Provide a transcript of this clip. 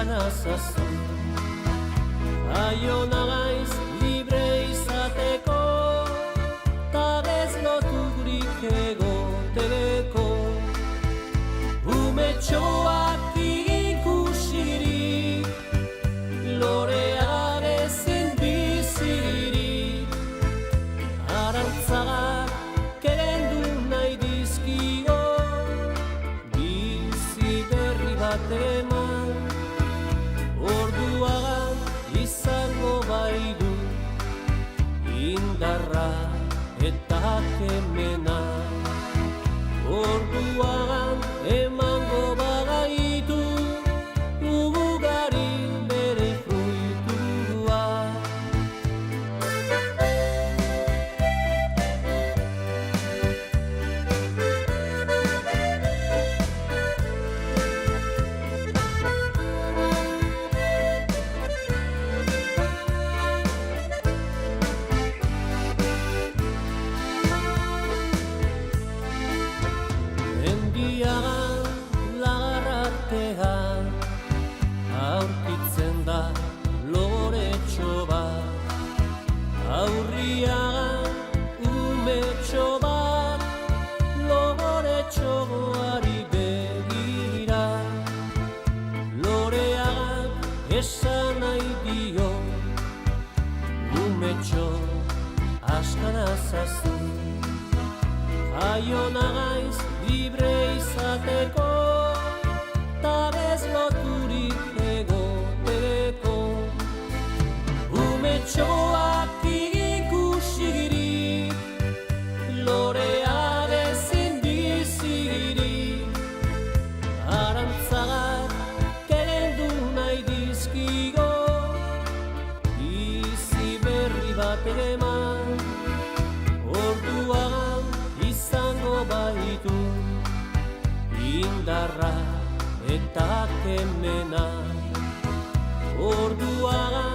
nazazu. Aio nagaiz libre izateko, ez loturik egoteko. Umetxoak ikusirik, loreak ezin bizirik, arantzagak kendu nahi dizkio, bizi berri bat eman, orduagan izango baidu indarra eta kemena. Orduagan emango bagaitu ugari bere fruitua. Lagarartean aurkitzen da loretxo bat, aurriagan umetxo bat, loretxoari begira. Loreagan esan nahi dio, umetxo aska nazazu. Jaio nagaiz libre izateko, ez loturik egoteko. Umetxoak ikusirik, loreak ezin bizirik, arantzagak kendu nahi dizkigo, bizi berri bat eman, orduagan izango baitu indarra eta kemena. Orduagan